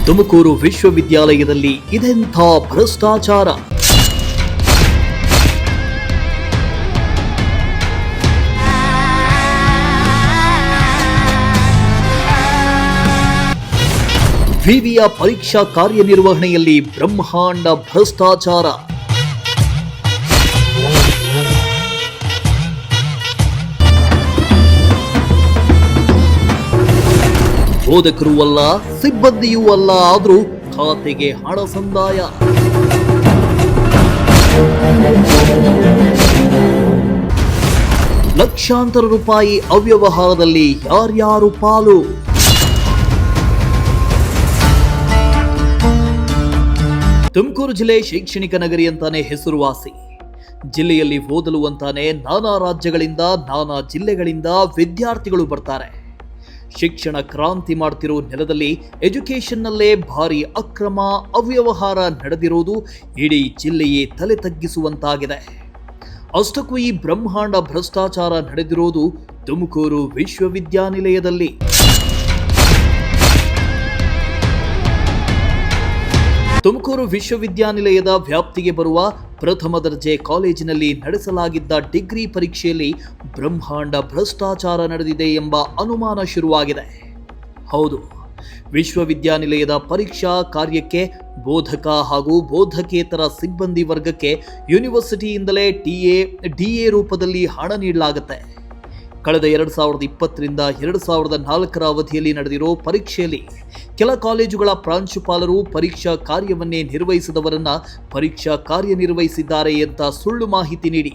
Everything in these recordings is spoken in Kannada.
ತುಮಕೂರು ವಿಶ್ವವಿದ್ಯಾಲಯದಲ್ಲಿ ಇದೆಂಥ ಭ್ರಷ್ಟಾಚಾರ. ವಿವಿಯ ಪರೀಕ್ಷಾ ಕಾರ್ಯನಿರ್ವಹಣೆಯಲ್ಲಿ ಬ್ರಹ್ಮಾಂಡ ಭ್ರಷ್ಟಾಚಾರ. ಬೋಧಕರೂ ಅಲ್ಲ, ಸಿಬ್ಬಂದಿಯೂ ಅಲ್ಲ, ಆದರೂ ಖಾತೆಗೆ ಹಣ ಸಂದಾಯ. ಲಕ್ಷಾಂತರ ರೂಪಾಯಿ ಅವ್ಯವಹಾರದಲ್ಲಿ ಯಾರ್ಯಾರು ಪಾಲು? ತುಮಕೂರು ಜಿಲ್ಲೆ ಶೈಕ್ಷಣಿಕ ನಗರಿ ಅಂತಾನೆ ಹೆಸರುವಾಸಿ. ಜಿಲ್ಲೆಯಲ್ಲಿ ಓದಲು ಅಂತಾನೆ ನಾನಾ ರಾಜ್ಯಗಳಿಂದ, ನಾನಾ ಜಿಲ್ಲೆಗಳಿಂದ ವಿದ್ಯಾರ್ಥಿಗಳು ಬರ್ತಾರೆ. ಶಿಕ್ಷಣ ಕ್ರಾಂತಿ ಮಾಡ್ತಿರೋ ನೆಲದಲ್ಲಿ ಎಜುಕೇಷನ್ನಲ್ಲೇ ಭಾರಿ ಅಕ್ರಮ, ಅವ್ಯವಹಾರ ನಡೆದಿರೋದು ಇಡೀ ಜಿಲ್ಲೆಯೇ ತಲೆ ತಗ್ಗಿಸುವಂತಾಗಿದೆ. ಅಷ್ಟಕ್ಕೂ ಈ ಬ್ರಹ್ಮಾಂಡ ಭ್ರಷ್ಟಾಚಾರ ನಡೆದಿರೋದು ತುಮಕೂರು ವಿಶ್ವವಿದ್ಯಾನಿಲಯದಲ್ಲಿ. ತುಮಕೂರು ವಿಶ್ವವಿದ್ಯಾನಿಲಯದ ವ್ಯಾಪ್ತಿಗೆ ಬರುವ ಪ್ರಥಮ ದರ್ಜೆ ಕಾಲೇಜಿನಲ್ಲಿ ನಡೆಸಲಾಗಿದ್ದ ಡಿಗ್ರಿ ಪರೀಕ್ಷೆಯಲ್ಲಿ ಬ್ರಹ್ಮಾಂಡ ಭ್ರಷ್ಟಾಚಾರ ನಡೆದಿದೆ ಎಂಬ ಅನುಮಾನ ಶುರುವಾಗಿದೆ. ಹೌದು, ವಿಶ್ವವಿದ್ಯಾನಿಲಯದ ಪರೀಕ್ಷಾ ಕಾರ್ಯಕ್ಕೆ ಬೋಧಕ ಹಾಗೂ ಬೋಧಕೇತರ ಸಿಬ್ಬಂದಿ ವರ್ಗಕ್ಕೆ ಯೂನಿವರ್ಸಿಟಿಯಿಂದಲೇ ಡಿಎ ರೂಪದಲ್ಲಿ ಹಣ ನೀಡಲಾಗುತ್ತೆ. ಕಳೆದ 2020ರಿಂದ 2004ರ ಅವಧಿಯಲ್ಲಿ ನಡೆದಿರೋ ಪರೀಕ್ಷೆಯಲ್ಲಿ ಕೆಲ ಕಾಲೇಜುಗಳ ಪ್ರಾಂಶುಪಾಲರು ಪರೀಕ್ಷಾ ಕಾರ್ಯವನ್ನೇ ನಿರ್ವಹಿಸಿದವರನ್ನ ಪರೀಕ್ಷಾ ಕಾರ್ಯನಿರ್ವಹಿಸಿದ್ದಾರೆ ಅಂತ ಸುಳ್ಳು ಮಾಹಿತಿ ನೀಡಿ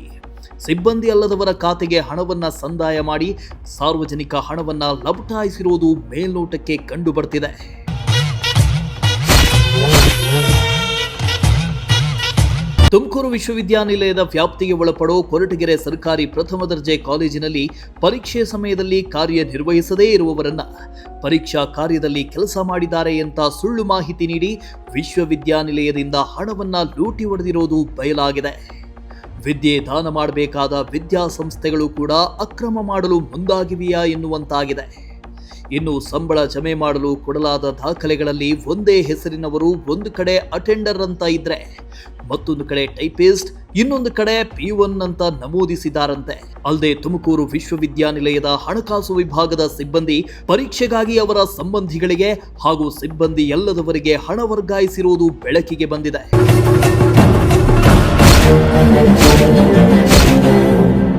ಸಿಬ್ಬಂದಿ ಅಲ್ಲದವರ ಖಾತೆಗೆ ಹಣವನ್ನ ಸಂದಾಯ ಮಾಡಿ ಸಾರ್ವಜನಿಕ ಹಣವನ್ನ ಲಪಟಾಯಿಸಿರುವುದು ಮೇಲ್ನೋಟಕ್ಕೆ ಕಂಡುಬರ್ತಿದೆ. ತುಮಕೂರು ವಿಶ್ವವಿದ್ಯಾನಿಲಯದ ವ್ಯಾಪ್ತಿಗೆ ಒಳಪಡೋ ಕೊರಟಗೆರೆ ಸರ್ಕಾರಿ ಪ್ರಥಮ ದರ್ಜೆ ಕಾಲೇಜಿನಲ್ಲಿ ಪರೀಕ್ಷೆ ಸಮಯದಲ್ಲಿ ಕಾರ್ಯನಿರ್ವಹಿಸದೇ ಇರುವವರನ್ನ ಪರೀಕ್ಷಾ ಕಾರ್ಯದಲ್ಲಿ ಕೆಲಸ ಮಾಡಿದ್ದಾರೆ ಅಂತ ಸುಳ್ಳು ಮಾಹಿತಿ ನೀಡಿ ವಿಶ್ವವಿದ್ಯಾನಿಲಯದಿಂದ ಹಣವನ್ನ ಲೂಟಿ ಹೊಡೆದಿರೋದು ಬಯಲಾಗಿದೆ. ವಿದ್ಯೆ ದಾನ ಮಾಡಬೇಕಾದ ವಿದ್ಯಾಸಂಸ್ಥೆಗಳು ಕೂಡ ಅಕ್ರಮ ಮಾಡಲು ಮುಂದಾಗಿವೆಯಾ ಎನ್ನುವಂತಾಗಿದೆ. ಇನ್ನು ಸಂಬಳ ಜಮೆ ಮಾಡಲು ಕೊಡಲಾದ ದಾಖಲೆಗಳಲ್ಲಿ ಒಂದೇ ಹೆಸರಿನವರು ಒಂದು ಕಡೆ ಅಟೆಂಡರ್ ಅಂತ ಇದ್ರೆ, ಮತ್ತೊಂದು ಕಡೆ ಟೈಪಿಸ್ಟ್, ಇನ್ನೊಂದು ಕಡೆ P1 ಅಂತ ನಮೂದಿಸಿದಾರಂತೆ. ಅಲ್ಲದೆ ತುಮಕೂರು ವಿಶ್ವವಿದ್ಯಾನಿಲಯದ ಹಣಕಾಸು ವಿಭಾಗದ ಸಿಬ್ಬಂದಿ ಪರೀಕ್ಷೆಗಾಗಿ ಅವರ ಸಂಬಂಧಿಗಳಿಗೆ ಹಾಗೂ ಸಿಬ್ಬಂದಿ ಎಲ್ಲದವರಿಗೆ ಹಣ ವರ್ಗಾಯಿಸಿರುವುದು ಬೆಳಕಿಗೆ ಬಂದಿದೆ.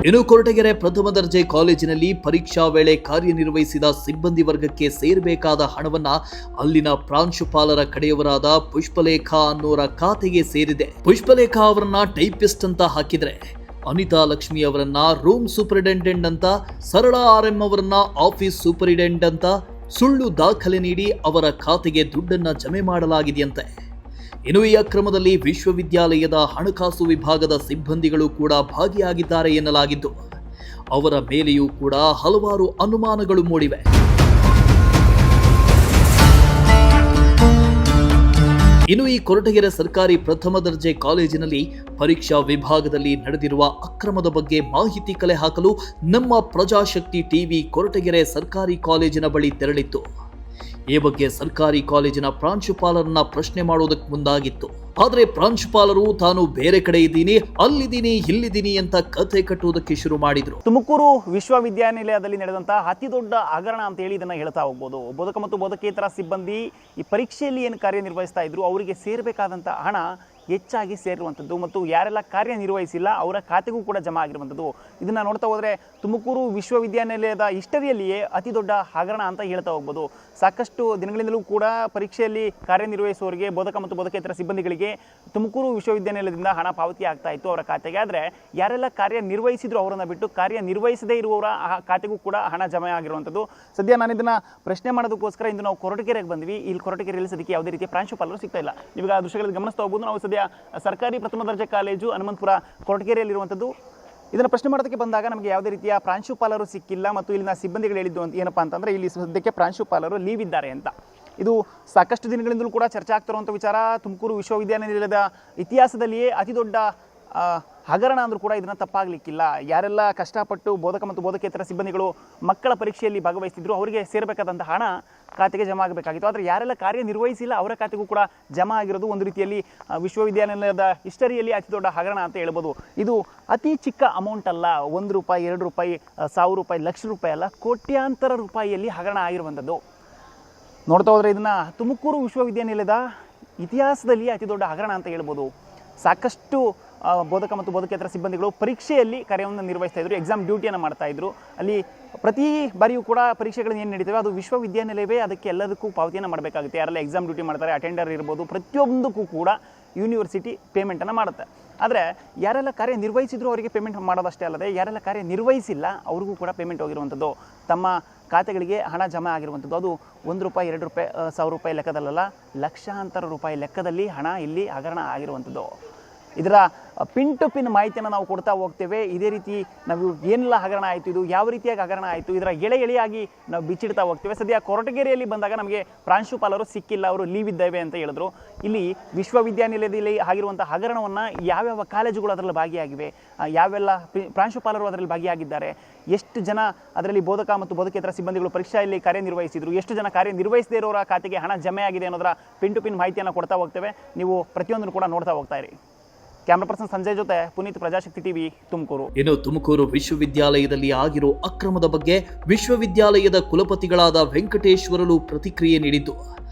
ಇನ್ನು ಕೊರಟಗೆರೆ ಪ್ರಥಮ ದರ್ಜೆ ಕಾಲೇಜಿನಲ್ಲಿ ಪರೀಕ್ಷಾ ವೇಳೆ ಕಾರ್ಯನಿರ್ವಹಿಸಿದ ಸಿಬ್ಬಂದಿ ವರ್ಗಕ್ಕೆ ಸೇರಬೇಕಾದ ಹಣವನ್ನ ಅಲ್ಲಿನ ಪ್ರಾಂಶುಪಾಲರ ಕಡೆಯವರಾದ ಪುಷ್ಪಲೇಖಾ ಅನ್ನೋರ ಖಾತೆಗೆ ಸೇರಿದೆ. ಪುಷ್ಪಲೇಖಾ ಅವರನ್ನ ಟೈಪಿಸ್ಟ್ ಅಂತ ಹಾಕಿದ್ರೆ, ಅನಿತಾ ಲಕ್ಷ್ಮಿ ಅವರನ್ನ ರೂಮ್ ಸೂಪರಿಂಟೆಂಡೆಂಟ್ ಅಂತ, ಸರಳಾ RM ಅವರನ್ನ ಆಫೀಸ್ ಸೂಪರಿಂಟೆಂಡೆಂಟ್ ಅಂತ ಸುಳ್ಳು ದಾಖಲೆ ನೀಡಿ ಅವರ ಖಾತೆಗೆ ದುಡ್ಡನ್ನ ಜಮೆ ಮಾಡಲಾಗಿದೆಯಂತೆ. ಇನ್ನು ಈ ಅಕ್ರಮದಲ್ಲಿ ವಿಶ್ವವಿದ್ಯಾಲಯದ ಹಣಕಾಸು ವಿಭಾಗದ ಸಿಬ್ಬಂದಿಗಳು ಕೂಡ ಭಾಗಿಯಾಗಿದ್ದಾರೆ ಎನ್ನಲಾಗಿದ್ದು, ಅವರ ಮೇಲೆಯೂ ಕೂಡ ಹಲವಾರು ಅನುಮಾನಗಳು ಮೂಡಿವೆ. ಇನ್ನು ಈ ಕೊರಟಗೆರೆ ಸರ್ಕಾರಿ ಪ್ರಥಮ ದರ್ಜೆ ಕಾಲೇಜಿನಲ್ಲಿ ಪರೀಕ್ಷಾ ವಿಭಾಗದಲ್ಲಿ ನಡೆದಿರುವ ಅಕ್ರಮದ ಬಗ್ಗೆ ಮಾಹಿತಿ ಕಲೆ ಹಾಕಲು ನಮ್ಮ ಪ್ರಜಾಶಕ್ತಿ ಟಿವಿ ಕೊರಟಗೆರೆ ಸರ್ಕಾರಿ ಕಾಲೇಜಿನ ಬಳಿ ತೆರಳಿತ್ತು. ಈ ಬಗ್ಗೆ ಸರ್ಕಾರಿ ಕಾಲೇಜಿನ ಪ್ರಾಂಶುಪಾಲರನ್ನ ಪ್ರಶ್ನೆ ಮಾಡೋದಕ್ಕೆ ಮುಂದಾಗಿತ್ತು. ಆದ್ರೆ ಪ್ರಾಂಶುಪಾಲರು ತಾನು ಬೇರೆ ಕಡೆ ಇದ್ದೀನಿ, ಅಲ್ಲಿದ್ದೀನಿ, ಇಲ್ಲಿದ್ದೀನಿ ಅಂತ ಕಥೆ ಕಟ್ಟುವುದಕ್ಕೆ ಶುರು ಮಾಡಿದ್ರು. ತುಮಕೂರು ವಿಶ್ವವಿದ್ಯಾನಿಲಯದಲ್ಲಿ ನಡೆದಂತಹ ಅತಿ ದೊಡ್ಡ ಹಗರಣ ಅಂತ ಹೇಳಿ ಇದನ್ನ ಹೇಳ್ತಾ ಹೋಗ್ಬೋದು. ಬೋಧಕ ಮತ್ತು ಬೋಧಕೇತರ ಸಿಬ್ಬಂದಿ ಈ ಪರೀಕ್ಷೆಯಲ್ಲಿ ಏನು ಕಾರ್ಯನಿರ್ವಹಿಸ್ತಾ ಇದ್ರು ಅವರಿಗೆ ಸೇರಬೇಕಾದಂಥ ಹಣ ಹೆಚ್ಚಾಗಿ ಸೇರಿರುವಂಥದ್ದು ಮತ್ತು ಯಾರೆಲ್ಲ ಕಾರ್ಯನಿರ್ವಹಿಸಿಲ್ಲ ಅವರ ಖಾತೆಗೂ ಕೂಡ ಜಮಾ ಆಗಿರುವಂಥದ್ದು. ಇದನ್ನು ನೋಡ್ತಾ ಹೋದರೆ ತುಮಕೂರು ವಿಶ್ವವಿದ್ಯಾನಿಲಯದ ಹಿಸ್ಟರಿಯಲ್ಲಿಯೇ ಅತಿ ದೊಡ್ಡ ಹಗರಣ ಅಂತ ಹೇಳ್ತಾ ಹೋಗ್ಬೋದು. ಸಾಕಷ್ಟು ದಿನಗಳಿಂದಲೂ ಕೂಡ ಪರೀಕ್ಷೆಯಲ್ಲಿ ಕಾರ್ಯನಿರ್ವಹಿಸುವವರಿಗೆ, ಬೋಧಕ ಮತ್ತು ಬೋಧಕೇತರ ಸಿಬ್ಬಂದಿಗಳಿಗೆ ತುಮಕೂರು ವಿಶ್ವವಿದ್ಯಾನಿಲಯದಿಂದ ಹಣ ಪಾವತಿ ಆಗ್ತಾ ಇತ್ತು ಅವರ ಖಾತೆಗೆ. ಆದರೆ ಯಾರೆಲ್ಲ ಕಾರ್ಯನಿರ್ವಹಿಸಿದ್ರು ಅವರನ್ನು ಬಿಟ್ಟು ಕಾರ್ಯನಿರ್ವಹಿಸದೇ ಇರುವವರ ಖಾತೆಗೂ ಕೂಡ ಹಣ ಜಮಾ ಆಗಿರುವಂಥದ್ದು. ಸದ್ಯ ನಾನು ಇದನ್ನು ಪ್ರಶ್ನೆ ಮಾಡೋದಕ್ಕೋಸ್ಕರ ಇಂದು ನಾವು ಕೊರಟಗೆರೆಗೆ ಬಂದ್ವಿ. ಇಲ್ಲಿ ಕೊರಟಗೆರೆಯಲ್ಲಿ ಸದ್ಯಕ್ಕೆ ಯಾವುದೇ ರೀತಿಯ ಪ್ರಾಂಶುಪಾಲರು ಸಿಗ್ತಾ ಇಲ್ಲ. ಇವಾಗ ಆ ದೃಶ್ಯಗಳಲ್ಲಿ ಗಮನಿಸ್ತಾ ಹೋಗ್ಬೋದು. ನಾವು ಸರ್ಕಾರಿ ಪ್ರಥಮ ದರ್ಜೆ ಕಾಲೇಜು ಹನುಮಂತಪುರ ಕೊರಟಗೆರೆಯಲ್ಲಿರುವಂಥದ್ದು. ಇದನ್ನು ಪ್ರಶ್ನೆ ಮಾಡೋದಕ್ಕೆ ಬಂದಾಗ ನಮಗೆ ಯಾವುದೇ ರೀತಿಯ ಪ್ರಾಂಶುಪಾಲರು ಸಿಕ್ಕಿಲ್ಲ ಮತ್ತು ಇಲ್ಲಿನ ಸಿಬ್ಬಂದಿಗಳು ಹೇಳಿದ್ದು ಅಂತ ಏನಪ್ಪಾ ಅಂತಂದರೆ, ಇಲ್ಲಿ ಸದ್ಯಕ್ಕೆ ಪ್ರಾಂಶುಪಾಲರು ಲೀವ್ ಇದ್ದಾರೆ ಅಂತ. ಇದು ಸಾಕಷ್ಟು ದಿನಗಳಿಂದಲೂ ಕೂಡ ಚರ್ಚೆ ಆಗ್ತಿರುವಂಥ ವಿಚಾರ. ತುಮಕೂರು ವಿಶ್ವವಿದ್ಯಾನಿಲಯದ ಇತಿಹಾಸದಲ್ಲಿಯೇ ಅತಿ ದೊಡ್ಡ ಹಗರಣ ಅಂದರೂ ಕೂಡ ಇದನ್ನು ತಪ್ಪಾಗಲಿಕ್ಕಿಲ್ಲ. ಯಾರೆಲ್ಲ ಕಷ್ಟಪಟ್ಟು ಬೋಧಕ ಮತ್ತು ಬೋಧಕೇತರ ಸಿಬ್ಬಂದಿಗಳು ಮಕ್ಕಳ ಪರೀಕ್ಷೆಯಲ್ಲಿ ಭಾಗವಹಿಸಿದ್ರು ಅವರಿಗೆ ಸೇರಬೇಕಾದಂಥ ಹಣ ಖಾತೆಗೆ ಜಮಾ ಆಗಬೇಕಾಗಿತ್ತು. ಆದರೆ ಯಾರೆಲ್ಲ ಕಾರ್ಯನಿರ್ವಹಿಸಿಲ್ಲ ಅವರ ಖಾತೆಗೂ ಕೂಡ ಜಮಾ ಆಗಿರೋದು ಒಂದು ರೀತಿಯಲ್ಲಿ ವಿಶ್ವವಿದ್ಯಾನಿಲಯದ ಹಿಸ್ಟರಿಯಲ್ಲಿ ಅತಿ ದೊಡ್ಡ ಹಗರಣ ಅಂತ ಹೇಳ್ಬೋದು. ಇದು ಅತಿ ಚಿಕ್ಕ ಅಮೌಂಟ್ ಅಲ್ಲ, 1 ರೂಪಾಯಿ 2 ರೂಪಾಯಿ 1000 ರೂಪಾಯಿ ಲಕ್ಷ ರೂಪಾಯಿ ಅಲ್ಲ, ಕೋಟ್ಯಾಂತರ ರೂಪಾಯಿಯಲ್ಲಿ ಹಗರಣ ಆಗಿರುವಂಥದ್ದು. ನೋಡ್ತಾ ಹೋದರೆ ಇದನ್ನು ತುಮಕೂರು ವಿಶ್ವವಿದ್ಯಾನಿಲಯದ ಇತಿಹಾಸದಲ್ಲಿ ಅತಿ ದೊಡ್ಡ ಹಗರಣ ಅಂತ ಹೇಳ್ಬೋದು. ಸಾಕಷ್ಟು ಬೋಧಕ ಮತ್ತು ಬೋಧಕೇತರ ಸಿಬ್ಬಂದಿಗಳು ಪರೀಕ್ಷೆಯಲ್ಲಿ ಕಾರ್ಯವನ್ನು ನಿರ್ವಹಿಸ್ತಾ ಇದ್ರು, ಎಕ್ಸಾಮ್ ಡ್ಯೂಟಿಯನ್ನು ಮಾಡ್ತಾ ಇದ್ರು. ಅಲ್ಲಿ ಪ್ರತಿ ಬಾರಿಯೂ ಕೂಡ ಪರೀಕ್ಷೆಗಳನ್ನು ಏನು ನಡೀತವೆ ಅದು ವಿಶ್ವವಿದ್ಯಾನಿಲಯವೇ ಅದಕ್ಕೆ ಎಲ್ಲದಕ್ಕೂ ಪಾವತಿಯನ್ನು ಮಾಡಬೇಕಾಗುತ್ತೆ. ಯಾರೆಲ್ಲ ಎಕ್ಸಾಮ್ ಡ್ಯೂಟಿ ಮಾಡ್ತಾರೆ, ಅಟೆಂಡರ್ ಇರ್ಬೋದು, ಪ್ರತಿಯೊಂದಕ್ಕೂ ಕೂಡ ಯೂನಿವರ್ಸಿಟಿ ಪೇಮೆಂಟನ್ನು ಮಾಡುತ್ತೆ. ಆದರೆ ಯಾರೆಲ್ಲ ಕಾರ್ಯನಿರ್ವಹಿಸಿದ್ರು ಅವರಿಗೆ ಪೇಮೆಂಟ್ ಮಾಡೋದಷ್ಟೇ ಅಲ್ಲದೆ ಯಾರೆಲ್ಲ ಕಾರ್ಯನಿರ್ವಹಿಸಿಲ್ಲ ಅವ್ರಿಗೂ ಕೂಡ ಪೇಮೆಂಟ್ ಹೋಗಿರುವಂಥದ್ದು, ತಮ್ಮ ಖಾತೆಗಳಿಗೆ ಹಣ ಜಮಾ ಆಗಿರುವಂಥದ್ದು. ಅದು 1 ರೂಪಾಯಿ 2 ರೂಪಾಯಿ 1000 ರೂಪಾಯಿ ಲೆಕ್ಕದಲ್ಲ, ಲಕ್ಷಾಂತರ ರೂಪಾಯಿ ಲೆಕ್ಕದಲ್ಲಿ ಹಣ ಇಲ್ಲಿ ಹಗರಣ ಆಗಿರುವಂಥದ್ದು. ಇದರ ಪಿನ್ ಟು ಪಿನ್ ಮಾಹಿತಿಯನ್ನು ನಾವು ಕೊಡ್ತಾ ಹೋಗ್ತೇವೆ. ಇದೇ ರೀತಿ ನಾವು ಏನೆಲ್ಲ ಹಗರಣ ಆಯಿತು, ಇದು ಯಾವ ರೀತಿಯಾಗಿ ಹಗರಣ ಆಯಿತು, ಇದರ ಎಳೆಯಾಗಿ ನಾವು ಬಿಚ್ಚಿಡ್ತಾ ಹೋಗ್ತೇವೆ. ಸದ್ಯ ಕೊರಟಗೆರೆಯಲ್ಲಿ ಬಂದಾಗ ನಮಗೆ ಪ್ರಾಂಶುಪಾಲರು ಸಿಕ್ಕಿಲ್ಲ, ಅವರು ಲೀವ್ ಇದ್ದೇವೆ ಅಂತ ಹೇಳಿದ್ರು. ಇಲ್ಲಿ ವಿಶ್ವವಿದ್ಯಾನಿಲಯದಲ್ಲಿ ಆಗಿರುವಂಥ ಹಗರಣವನ್ನು ಯಾವ್ಯಾವ ಕಾಲೇಜುಗಳು ಅದರಲ್ಲಿ ಭಾಗಿಯಾಗಿವೆ, ಯಾವೆಲ್ಲ ಪ್ರಾಂಶುಪಾಲರು ಅದರಲ್ಲಿ ಭಾಗಿಯಾಗಿದ್ದಾರೆ, ಎಷ್ಟು ಜನ ಅದರಲ್ಲಿ ಬೋಧಕ ಮತ್ತು ಬೋಧಕೇತರ ಸಿಬ್ಬಂದಿಗಳು ಪರೀಕ್ಷೆಯಲ್ಲಿ ಕಾರ್ಯನಿರ್ವಹಿಸಿದ್ರು, ಎಷ್ಟು ಜನ ಕಾರ್ಯನಿರ್ವಹಿಸದೇ ಇರೋರ ಖಾತೆಗೆ ಹಣ ಜಮೆ ಆಗಿದೆ ಅನ್ನೋದರ ಪಿನ್ ಟು ಪಿನ್ ಮಾಹಿತಿಯನ್ನು ಕೊಡ್ತಾ ಹೋಗ್ತೇವೆ. ನೀವು ಪ್ರತಿಯೊಂದನ್ನು ಕೂಡ ನೋಡ್ತಾ ಹೋಗ್ತಾ ಇರಿ. ಕ್ಯಾಮ್ರಾ ಪರ್ಸನ್ ಸಂಜಯ್ ಜೊತೆ ಪುನೀತ್, ಪ್ರಜಾಶಕ್ತಿ ಟಿವಿ, ತುಮಕೂರು. ಇನ್ನು ತುಮಕೂರು ವಿಶ್ವವಿದ್ಯಾಲಯದಲ್ಲಿ ಆಗಿರೋ ಅಕ್ರಮದ ಬಗ್ಗೆ ವಿಶ್ವವಿದ್ಯಾಲಯದ ಕುಲಪತಿಗಳಾದ ವೆಂಕಟೇಶ್ವರಲು ಪ್ರತಿಕ್ರಿಯೆ ನೀಡಿದ್ದು,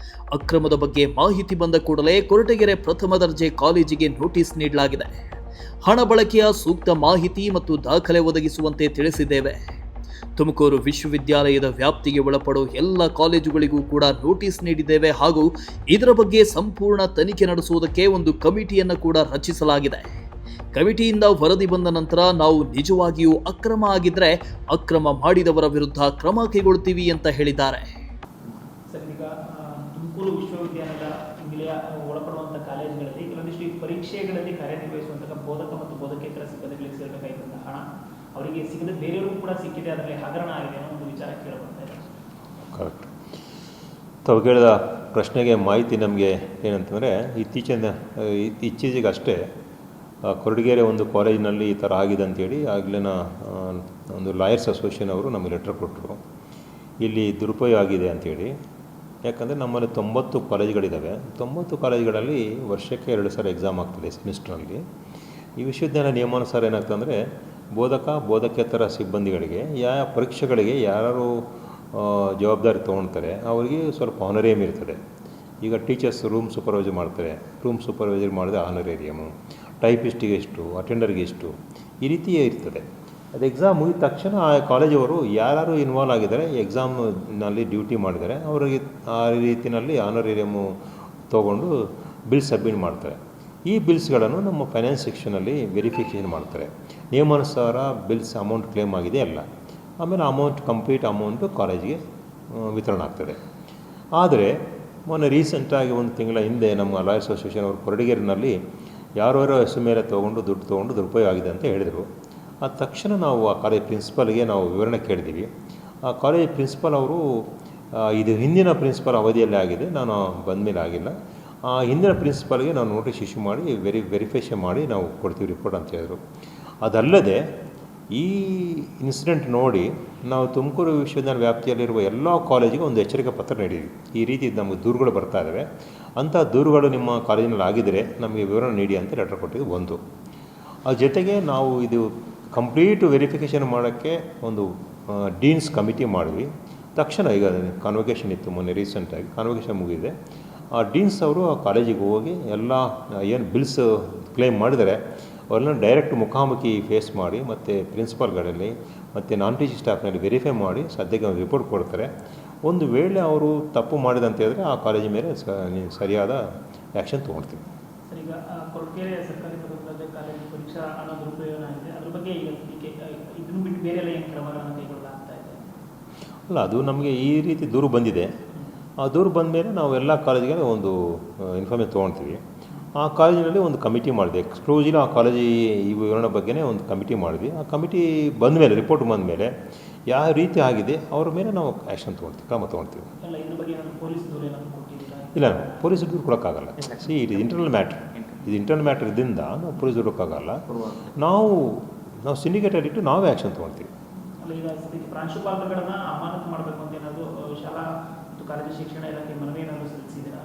ಅಕ್ರಮದ ಬಗ್ಗೆ ಮಾಹಿತಿ ಬಂದ ಕೂಡಲೇ ಕೊರಟಗೆರೆ ಪ್ರಥಮ ದರ್ಜೆ ಕಾಲೇಜಿಗೆ ನೋಟಿಸ್ ನೀಡಲಾಗಿದೆ. ಹಣ ಬಳಕೆಯ ಸೂಕ್ತ ಮಾಹಿತಿ ಮತ್ತು ದಾಖಲೆ ಒದಗಿಸುವಂತೆ ತಿಳಿಸಿದ್ದೇವೆ. ತುಮಕೂರು ವಿಶ್ವವಿದ್ಯಾಲಯದ ವ್ಯಾಪ್ತಿಗೆ ಒಳಪಡೋ ಎಲ್ಲ ಕಾಲೇಜುಗಳಿಗೂ ಕೂಡ ನೋಟಿಸ್ ನೀಡಿದ್ದೇವೆ ಹಾಗೂ ಇದರ ಬಗ್ಗೆ ಸಂಪೂರ್ಣ ತನಿಖೆ ನಡೆಸುವುದಕ್ಕೆ ಒಂದು ಕಮಿಟಿಯನ್ನು ಕೂಡ ರಚಿಸಲಾಗಿದೆ. ಕಮಿಟಿಯಿಂದ ವರದಿ ಬಂದ ನಂತರ ನಾವು ನಿಜವಾಗಿಯೂ ಅಕ್ರಮ ಆಗಿದ್ರೆ ಅಕ್ರಮ ಮಾಡಿದವರ ವಿರುದ್ಧ ಕ್ರಮ ಕೈಗೊಳ್ತೀವಿ ಅಂತ ಹೇಳಿದ್ದಾರೆ. ಸರ್, ಈಗ ತುಮಕೂರು ವಿಶ್ವವಿದ್ಯಾನಿಲಯ ಒಳಪಡುವಂಥ ಕಾಲೇಜುಗಳಲ್ಲಿ ಕೆಲವೊಂದಿಷ್ಟು ಪರೀಕ್ಷೆಗಳಲ್ಲಿ ಕಾರ್ಯನಿರ್ವಹಿಸುವಂತಹ ಬೋಧಕ ಮತ್ತು ಬೋಧಕೇತರ ಸಿಬ್ಬಂದಿಗಳಿಗೆ ಸೇರಬೇಕಾದಂತಹ ಹಣ ಅವರಿಗೆ ಸಿಗದೆ ಬೇರೆಯವರು ಕೂಡ ಸಿಕ್ಕಿದೆ, ಅದರಲ್ಲಿ ಹಗರಣ ಆಗಿದೆ ಅನ್ನೋ ಒಂದು ವಿಚಾರ ಕೇಳಬರ್ತಾ ಇದೆ. ಕರೆಕ್ಟ್. ತಾವು ಕೇಳಿದ ಪ್ರಶ್ನೆಗೆ ಮಾಹಿತಿ ನಮಗೆ ಏನಂತಂದರೆ, ಇತ್ತೀಚೆಗಷ್ಟೇ ಕೊರಟಗೆರೆ ಒಂದು ಕಾಲೇಜಿನಲ್ಲಿ ಈ ಥರ ಆಗಿದೆ ಅಂತೇಳಿ ಆಗಲಿನ ಒಂದು ಲಾಯರ್ಸ್ ಅಸೋಸಿಯೇಷನ್ ಅವರು ನಮಗೆ ಲೆಟರ್ ಕೊಟ್ಟರು. ಇಲ್ಲಿ ದುರುಪಯೋಗ ಆಗಿದೆ ಅಂಥೇಳಿ. ಯಾಕಂದರೆ ನಮ್ಮಲ್ಲಿ 90 ಕಾಲೇಜುಗಳಿದ್ದಾವೆ. 90 ಕಾಲೇಜುಗಳಲ್ಲಿ ವರ್ಷಕ್ಕೆ 2 ಸಾರಿ ಎಕ್ಸಾಮ್ ಆಗ್ತದೆ ಸೆಮಿಸ್ಟ್ರಲ್ಲಿ. ಈ ವಿಶ್ವವಿದ್ಯಾಲಯ ನಿಯಮಾನುಸಾರ ಏನಾಗ್ತದೆ ಅಂದರೆ, ಬೋಧಕೇತರ ಸಿಬ್ಬಂದಿಗಳಿಗೆ ಯಾವ ಪರೀಕ್ಷೆಗಳಿಗೆ ಯಾರು ಜವಾಬ್ದಾರಿ ತೊಗೊಳ್ತಾರೆ ಅವರಿಗೆ ಸ್ವಲ್ಪ ಆನರೇರಿಯಮ್ ಇರ್ತದೆ. ಈಗ ಟೀಚರ್ಸ್ ರೂಮ್ ಸೂಪರ್ವೈಸರ್ ಮಾಡ್ತಾರೆ, ರೂಮ್ ಸೂಪರ್ವೈಸರ್ ಮಾಡಿದ್ರೆ ಆನರೇರಿಯಮು, ಟೈಪಿಸ್ಟಿಗೆ ಎಷ್ಟು, ಅಟೆಂಡರ್ಗೆ ಎಷ್ಟು, ಈ ರೀತಿ ಇರ್ತದೆ. ಅದು ಎಕ್ಸಾಮ್ ಮುಗಿದ ತಕ್ಷಣ ಆ ಕಾಲೇಜವರು ಯಾರು ಇನ್ವಾಲ್ವ್ ಆಗಿದ್ದಾರೆ, ಎಕ್ಸಾಮ್ನಲ್ಲಿ ಡ್ಯೂಟಿ ಮಾಡಿದ್ದಾರೆ, ಅವರಿಗೆ ಆ ರೀತಿಯಲ್ಲಿ ಆನರೇರಿಯಮು ತೊಗೊಂಡು ಬಿಲ್ ಸಬ್ಮಿಟ್ ಮಾಡ್ತಾರೆ. ಈ ಬಿಲ್ಸ್ಗಳನ್ನು ನಮ್ಮ ಫೈನಾನ್ಸ್ ಸೆಕ್ಷನಲ್ಲಿ ವೆರಿಫಿಕೇಷನ್ ಮಾಡ್ತಾರೆ. ನಿಯಮಾನುಸಾರ ಬಿಲ್ಸ್ ಅಮೌಂಟ್ ಕ್ಲೇಮ್ ಆಗಿದೆ ಅಲ್ಲ, ಆಮೇಲೆ ಕಂಪ್ಲೀಟ್ ಅಮೌಂಟು ಕಾಲೇಜಿಗೆ ವಿತರಣೆ ಆಗ್ತದೆ. ಆದರೆ ಮೊನ್ನೆ ರೀಸೆಂಟಾಗಿ 1 ತಿಂಗಳ ಹಿಂದೆ ನಮ್ಮ ಲಾಯರ್ಸ್ ಅಸೋಸಿಯೇಷನ್ ಅವರು ಕೊರಟಗೆರೆನಲ್ಲಿ ಯಾರೋ ಹೆಸರು ಮೇಲೆ ದುಡ್ಡು ತೊಗೊಂಡು ದುರುಪಯೋಗ ಆಗಿದೆ ಅಂತ ಹೇಳಿದರು. ಆ ತಕ್ಷಣ ನಾವು ಆ ಕಾಲೇಜ್ ಪ್ರಿನ್ಸಿಪಾಲ್ಗೆ ನಾವು ವಿವರಣೆ ಕೇಳಿದ್ದೀವಿ. ಆ ಕಾಲೇಜ್ ಪ್ರಿನ್ಸಿಪಾಲ್ ಅವರು ಇದು ಹಿಂದಿನ ಪ್ರಿನ್ಸಿಪಾಲ್ ಅವಧಿಯಲ್ಲೇ ಆಗಿದೆ, ನಾನು ಬಂದ ಮೇಲೆ ಆಗಿಲ್ಲ, ಆ ಹಿಂದಿನ ಪ್ರಿನ್ಸಿಪಾಲ್ಗೆ ನಾವು ನೋಟಿಸ್ ಇಶ್ಯೂ ಮಾಡಿ ವೆರಿಫಿಕೇಷನ್ ಮಾಡಿ ನಾವು ಕೊಡ್ತೀವಿ ರಿಪೋರ್ಟ್ ಅಂತ ಹೇಳಿದರು. ಅದಲ್ಲದೆ ಈ ಇನ್ಸಿಡೆಂಟ್ ನೋಡಿ ನಾವು ತುಮಕೂರು ವಿಶ್ವವಿದ್ಯಾಲಯ ವ್ಯಾಪ್ತಿಯಲ್ಲಿರುವ ಎಲ್ಲ ಕಾಲೇಜಿಗೆ ಒಂದು ಎಚ್ಚರಿಕೆ ಪತ್ರ ನೀಡಿದ್ವಿ. ಈ ರೀತಿ ನಮಗೆ ದೂರುಗಳು ಬರ್ತಾ ಇದ್ದಾವೆ, ಅಂಥ ದೂರುಗಳು ನಿಮ್ಮ ಕಾಲೇಜಿನಲ್ಲಿ ಆಗಿದ್ದರೆ ನಮಗೆ ವಿವರಣೆ ನೀಡಿ ಅಂತ ಲೆಟರ್ ಕೊಟ್ಟಿದ್ದು ಒಂದು. ಅದ್ರ ಜೊತೆಗೆ ನಾವು ಇದು ಕಂಪ್ಲೀಟ್ ವೆರಿಫಿಕೇಷನ್ ಮಾಡೋಕ್ಕೆ ಒಂದು ಡೀನ್ಸ್ ಕಮಿಟಿ ಮಾಡಿದ್ವಿ. ತಕ್ಷಣ ಈಗ ಕಾನ್ವೊಕೇಷನ್ ಇತ್ತು, ಮೊನ್ನೆ ರೀಸೆಂಟಾಗಿ ಕಾನ್ವೊಕೇಷನ್ ಮುಗಿದಿದೆ. ಆ ಡೀನ್ಸ್ ಅವರು ಆ ಕಾಲೇಜಿಗೆ ಹೋಗಿ ಎಲ್ಲ ಏನು ಬಿಲ್ಸ್ ಕ್ಲೇಮ್ ಮಾಡಿದರೆ ಅವ್ರನ್ನ ಡೈರೆಕ್ಟ್ ಮುಖಾಮುಖಿ ಫೇಸ್ ಮಾಡಿ ಮತ್ತು ಪ್ರಿನ್ಸಿಪಾಲ್ಗಳಲ್ಲಿ ಮತ್ತು ನಾನ್ ಟೀಚಿಂಗ್ ಸ್ಟಾಫ್ನಲ್ಲಿ ವೆರಿಫೈ ಮಾಡಿ ಸದ್ಯಕ್ಕೆ ಒಂದು ರಿಪೋರ್ಟ್ ಕೊಡ್ತಾರೆ. ಒಂದು ವೇಳೆ ಅವರು ತಪ್ಪು ಮಾಡಿದಂತ ಹೇಳಿದ್ರೆ ಆ ಕಾಲೇಜ್ ಮೇಲೆ ಸರಿಯಾದ ಆ್ಯಕ್ಷನ್ ತೊಗೊಳ್ತೀವಿ. ಸರ್, ಈಗ ಕೊರಟಗೆರೆ ಸರ್ಕಾರಿ ಪ್ರಥಮ ದರ್ಜೆ ಕಾಲೇಜು ಪರೀಕ್ಷಾ ಹಣ ದುರುಪಯೋಗ ಆಗಿದೆ, ಅದ್ರ ಬಗ್ಗೆ ಇದನ್ನು ಬಿಟ್ಟು ಬೇರೆ ಎಲ್ಲ ಏನು ಕ್ರಮಗಳನ್ನು ಕೈಗೊಳ್ಳಲಾಗ್ತಾ ಇದೆ? ಅಲ್ಲ, ಅದು ನಮಗೆ ಈ ರೀತಿ ದೂರು ಬಂದಿದೆ. ಆ ದೂರು ಬಂದ ಮೇಲೆ ನಾವು ಎಲ್ಲ ಕಾಲೇಜಿಗೆ ಒಂದು ಇನ್ಫಾರ್ಮೇಷನ್ ತೊಗೊಳ್ತೀವಿ. ಆ ಕಾಲೇಜಿನಲ್ಲಿ ಒಂದು ಕಮಿಟಿ ಮಾಡಿದೆ, ಎಕ್ಸ್ಕ್ಲೂಸಿವ್ ಆ ಕಾಲೇಜಿ ಈ ವಿವರಣೆ ಬಗ್ಗೆನೇ ಒಂದು ಕಮಿಟಿ ಮಾಡಿದ್ವಿ. ಆ ಕಮಿಟಿ ಬಂದ ಮೇಲೆ, ರಿಪೋರ್ಟ್ ಬಂದ ಮೇಲೆ ಯಾವ ರೀತಿ ಆಗಿದೆ ಅವ್ರ ಮೇಲೆ ನಾವು ಆ್ಯಕ್ಷನ್ ತೊಗೊಳ್ತೀವಿ, ಕ್ರಮ ತೊಗೊಳ್ತೀವಿ. ಇಲ್ಲ, ಇದ್ರ ಬಗ್ಗೆ ಪೊಲೀಸ್ ದೂರು ಏನಾದರೂ ಕೊಟ್ಟಿದ್ದೀರಾ? ಇಲ್ಲ, ಪೊಲೀಸ್ ದೂರು ಕೊಡೋಕ್ಕಾಗಲ್ಲ. See, it is internal matter. ಇದು ಇಂಟರ್ನಲ್ ಮ್ಯಾಟ್ರ್ ಇದರಿಂದ ನಾವು ಪೊಲೀಸ್ ಇಡೋಕ್ಕಾಗಲ್ಲ. ನಾವು ಸಿಂಡಿಕೇಟಲ್ಲಿಟ್ಟು ನಾವೇ ಆ್ಯಕ್ಷನ್ ತೊಗೊಳ್ತೀವಿ. ಅಲ್ಲ, ಈಗ ಸದ್ಯಕ್ಕೆ ಪ್ರಾಂಶುಪಾಲರುಗಳನ್ನ ಅಮಾನತು ಮಾಡಬೇಕು ಅಂತ ಏನಾದರೂ ಶಾಲಾ ಮತ್ತು ಕಾಲೇಜು ಶಿಕ್ಷಣ ಇಲಾಖೆ ಮನವಿ ಏನಾದರೂ ಸಲ್ಲಿಸಿದ್ದೀರಾ?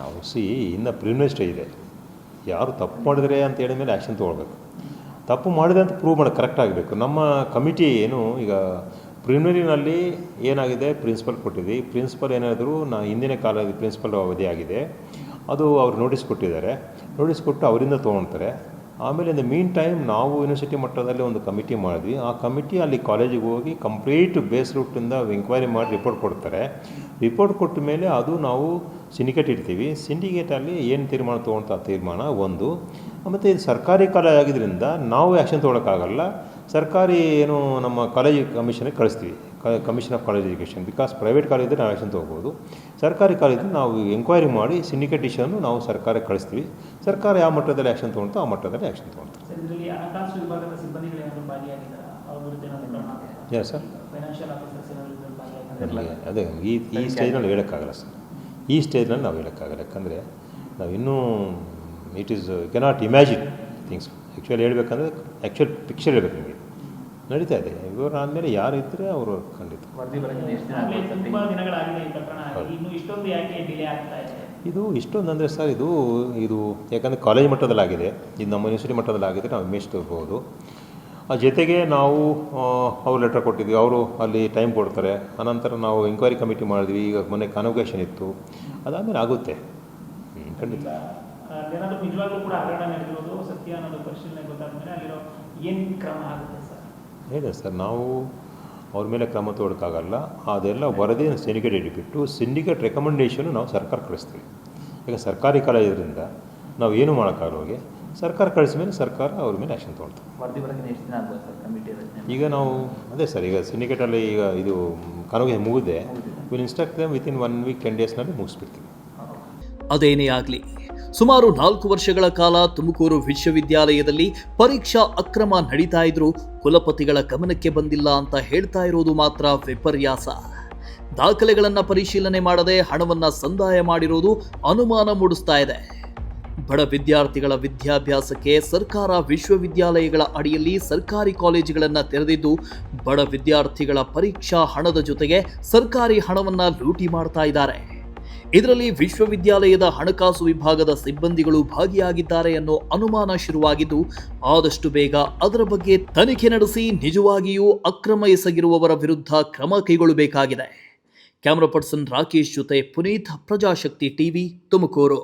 ನಾವು ಇನ್ನು ಪ್ರಿಲಿಮಿನರಿ ಸ್ಟೇಜ್ ಇದೆ. ಯಾರು ತಪ್ಪು ಮಾಡಿದ್ರೆ ಅಂತ ಹೇಳಿದ ಮೇಲೆ ಆ್ಯಕ್ಷನ್ ತೊಗೊಳ್ಬೇಕು. ತಪ್ಪು ಮಾಡಿದೆ ಅಂತ ಪ್ರೂವ್ ಮಾಡೋದು ಕರೆಕ್ಟ್ ಆಗಬೇಕು. ನಮ್ಮ ಕಮಿಟಿ ಏನು ಈಗ ಪ್ರಿಲಿಮಿನರಿನಲ್ಲಿ ಏನಾಗಿದೆ, ಪ್ರಿನ್ಸಿಪಲ್ ಕೊಟ್ಟಿದ್ವಿ. ಪ್ರಿನ್ಸಿಪಲ್ ಏನಾದರೂ ಹಿಂದಿನ ಕಾಲದ ಪ್ರಿನ್ಸಿಪಲ್ ಅವಧಿ ಆಗಿದೆ, ಅದು ಅವ್ರು ನೋಟಿಸ್ ಕೊಟ್ಟಿದ್ದಾರೆ. ನೋಟಿಸ್ ಕೊಟ್ಟು ಅವರಿಂದ ತೊಗೊಳ್ತಾರೆ. ಆಮೇಲೆ ಇನ್ ದ ಮೀನ್ ಟೈಮ್ ನಾವು ಯೂನಿವರ್ಸಿಟಿ ಮಟ್ಟದಲ್ಲಿ ಒಂದು ಕಮಿಟಿ ಮಾಡಿದ್ವಿ. ಆ ಕಮಿಟಿ ಅಲ್ಲಿ ಕಾಲೇಜಿಗೆ ಹೋಗಿ ಕಂಪ್ಲೀಟ್ ಬೇಸ್ ರೂಟಿಂದ ಎಂಕ್ವೈರಿ ಮಾಡಿ ರಿಪೋರ್ಟ್ ಕೊಡ್ತಾರೆ. ರಿಪೋರ್ಟ್ ಕೊಟ್ಟ ಮೇಲೆ ಅದು ನಾವು ಸಿಂಡಿಕೇಟ್ ಇಡ್ತೀವಿ. ಸಿಂಡಿಕೇಟಲ್ಲಿ ಏನು ತೀರ್ಮಾನ ತೊಗೊಳ್ತಾ ತೀರ್ಮಾನ ಒಂದು. ಮತ್ತು ಇದು ಸರ್ಕಾರಿ ಕಾಲೇಜ್ ಆಗಿದ್ದರಿಂದ ನಾವು ಆ್ಯಕ್ಷನ್ ತೊಗೊಳಕ್ಕಾಗಲ್ಲ. ಸರ್ಕಾರಿ ಏನು ನಮ್ಮ ಕಾಲೇಜ್ ಕಮಿಷನಿಗೆ ಕಳಿಸ್ತೀವಿ, commission of college education. Because private ಕಾಲೇಜಿದ್ರೆ ನಾವು ಆ್ಯಕ್ಷನ್ ತೊಗೋಬೋದು. ಸರ್ಕಾರಿ ಕಾಲೇಜಿಗೆ ನಾವು ಎಂಕ್ವೈರಿ ಮಾಡಿ ಸಿಂಡಿಕೇಟ್ ಇಶ್ಯೂನು ನಾವು ಸರ್ಕಾರಕ್ಕೆ ಕಳಿಸ್ತೀವಿ. ಸರ್ಕಾರ ಯಾವ ಮಟ್ಟದಲ್ಲಿ ಆ್ಯಕ್ಷನ್ ತೊಗೊಳ್ತೋ ಆ ಮಟ್ಟದಲ್ಲಿ ಆ್ಯಕ್ಷನ್ ತೊಗೊಳ್ತಾರೆ. ಸರ್, ಇದರಲ್ಲಿ ಹಣಕಾಸು ವಿಭಾಗದ ಸಿಬ್ಬಂದಿಗಳು ಏನಾದರೂ ಭಾಗಿಯಾಗಿದ್ದಾರಾ? ಅವ್ರ ವಿರುದ್ಧ ಏನಾದರೂ ಕ್ರಮ ಆಗ್ತದಾ? ಯಾರು ಸರ್? ಫೈನಾನ್ಷಿಯಲ್ ಆಫೀಸರ್ಸ್ ಏನಾದರೂ ಇದರಲ್ಲಿ ಭಾಗಿಯಾಗಿದ್ದಾರಾ? ಅದೇ ಈ ಸ್ಟೇಜ್ನಲ್ಲಿ ಹೇಳೋಕ್ಕಾಗಲ್ಲ ಸರ್. ಈ ಸ್ಟೇಜ್ನಲ್ಲಿ ನಾವು ಹೇಳೋಕ್ಕಾಗಲ್ಲ. ಯಾಕಂದರೆ ನಾವು ಇನ್ನೂ it is cannot imagine things. Actually ಹೇಳ್ಬೇಕಂದ್ರೆ ಆ್ಯಕ್ಚುಲ್ ಪಿಕ್ಚರ್ ಹೇಳ್ಬೇಕು ನಿಮಗೆ. ನಡೀತಾ ಇದೆ. ಇವರು ಆದಮೇಲೆ ಯಾರು ಇದ್ದರೆ ಅವರು ಖಂಡಿತ. ಆಗಲೇ ತುಂಬ ದಿನಗಳಾಗಿದೆ ಈ ಪ್ರಕರಣ ಆಗಿ. ಇನ್ನು ಇಷ್ಟೊಂದು ಯಾಕೆ ಡಿಲೇ ಆಗ್ತಾ ಇದೆ? ಇದು ಇಷ್ಟೊಂದು ಅಂದರೆ ಸರ್, ಇದು ಯಾಕಂದರೆ ಕಾಲೇಜ್ ಮಟ್ಟದಲ್ಲಾಗಿದೆ, ಇದು ನಮ್ಮ ಯೂನಿವರ್ಸಿಟಿ ಮಟ್ಟದಲ್ಲಾಗಿದೆ, ನಾವು ಇಮೇಜ್ ತಗೋಬೋದು. ಆ ಜೊತೆಗೆ ನಾವು ಅವ್ರು ಲೆಟರ್ ಕೊಟ್ಟಿದ್ವಿ, ಅವರು ಅಲ್ಲಿ ಟೈಮ್ ಕೊಡ್ತಾರೆ. ಆನಂತರ ನಾವು ಎಂಕ್ವೈರಿ ಕಮಿಟಿ ಮಾಡಿದ್ವಿ. ಈಗ ಮೊನ್ನೆ ಕಾನ್ವೊಕೇಷನ್ ಇತ್ತು, ಅದಾದಮೇಲೆ ಆಗುತ್ತೆ ಖಂಡಿತ. ಏನಾದರೂ ನಿಜವಾಗ್ಲೂ ಕೂಡ ಹಗರಣ ನಡೆದಿರೋದು ಸತ್ಯ ಅನ್ನೋದು ಪರಿಶೀಲನೆ ಗೊತ್ತಾದ ಮೇಲೆ ಅಲ್ಲಿರೋ ಏನು ಕ್ರಮ ಆಗುತ್ತೆ ಸರ್? ಹೇಳಿದೆ ಸರ್, ನಾವು ಅವ್ರ ಮೇಲೆ ಕ್ರಮ ತಗೊಳಕ್ಕಾಗಲ್ಲ. ಅದೆಲ್ಲ ವರದಿ ಸಿಂಡಿಕೇಟ್ ಇಟ್ಬಿಟ್ಟು ಸಿಂಡಿಕೇಟ್ ರೆಕಮೆಂಡೇಷನು ನಾವು ಸರ್ಕಾರ ಕಳಿಸ್ತೀವಿ. ಈಗ ಸರ್ಕಾರಿ ಕಾಲೇಜ್ ಇದರಿಂದ ನಾವು ಏನು ಮಾಡೋಕ್ಕಾಗಲ್ಲ. ಹೋಗಿ ಸರ್ಕಾರ ಕಳಿಸಿದ ಮೇಲೆ ಸರ್ಕಾರ ಅವ್ರ ಮೇಲೆ ಆ್ಯಕ್ಷನ್ ತೊಗೊಳ್ತೀವಿ. ವರದಿ ಬರೋಕ್ಕೆ ಎಷ್ಟು ದಿನ ಆಗ್ಬೋದು ಸರ್ ಕಮಿಟಿ ರಚನೆ? ಈಗ ನಾವು ಅದೇ ಸರ್, ಈಗ ಸಿಂಡಿಕೇಟಲ್ಲಿ ಈಗ ಇದು ಕಾನೂನು ಮುಗಿದೆ. Will instruct them within 1 week 10 daysನಲ್ಲಿ ಮುಗಿಸ್ಬಿಡ್ತೀವಿ. ಅದೇನೇ ಆಗಲಿ, ಸುಮಾರು 4 ವರ್ಷಗಳ ಕಾಲ ತುಮಕೂರು ವಿಶ್ವವಿದ್ಯಾಲಯದಲ್ಲಿ ಪರೀಕ್ಷಾ ಅಕ್ರಮ ನಡೀತಾ ಇದ್ರೂ ಕುಲಪತಿಗಳ ಗಮನಕ್ಕೆ ಬಂದಿಲ್ಲ ಅಂತ ಹೇಳ್ತಾ ಇರೋದು ಮಾತ್ರ ವಿಪರ್ಯಾಸ. ದಾಖಲೆಗಳನ್ನ ಪರಿಶೀಲನೆ ಮಾಡದೆ ಹಣವನ್ನ ಸಂದಾಯ ಮಾಡಿರೋದು ಅನುಮಾನ ಮೂಡಿಸ್ತಾ ಇದೆ. ಬಡ ವಿದ್ಯಾರ್ಥಿಗಳ ವಿದ್ಯಾಭ್ಯಾಸಕ್ಕೆ ಸರ್ಕಾರ ವಿಶ್ವವಿದ್ಯಾಲಯಗಳ ಅಡಿಯಲ್ಲಿ ಸರ್ಕಾರಿ ಕಾಲೇಜುಗಳನ್ನು ತೆರೆದಿದ್ದು ಬಡ ವಿದ್ಯಾರ್ಥಿಗಳ ಪರೀಕ್ಷಾ ಹಣದ ಜೊತೆಗೆ ಸರ್ಕಾರಿ ಹಣವನ್ನ ಲೂಟಿ ಮಾಡ್ತಾ ಇದ್ದಾರೆ. ಇದರಲ್ಲಿ ವಿಶ್ವವಿದ್ಯಾಲಯದ ಹಣಕಾಸು ವಿಭಾಗದ ಸಿಬ್ಬಂದಿಗಳು ಭಾಗಿಯಾಗಿದ್ದಾರೆ ಅನ್ನೋ ಅನುಮಾನ ಶುರುವಾಗಿದ್ದು, ಆದಷ್ಟು ಬೇಗ ಅದರ ಬಗ್ಗೆ ತನಿಖೆ ನಡೆಸಿ ನಿಜವಾಗಿಯೂ ಅಕ್ರಮ ಎಸಗಿರುವವರ ವಿರುದ್ಧ ಕ್ರಮ ಕೈಗೊಳ್ಳಬೇಕಾಗಿದೆ. ಕ್ಯಾಮರಾ ಪರ್ಸನ್ ರಾಕೇಶ್ ಜೊತೆ ಪುನೀತ್, ಪ್ರಜಾಶಕ್ತಿ ಟಿವಿ, ತುಮಕೂರು.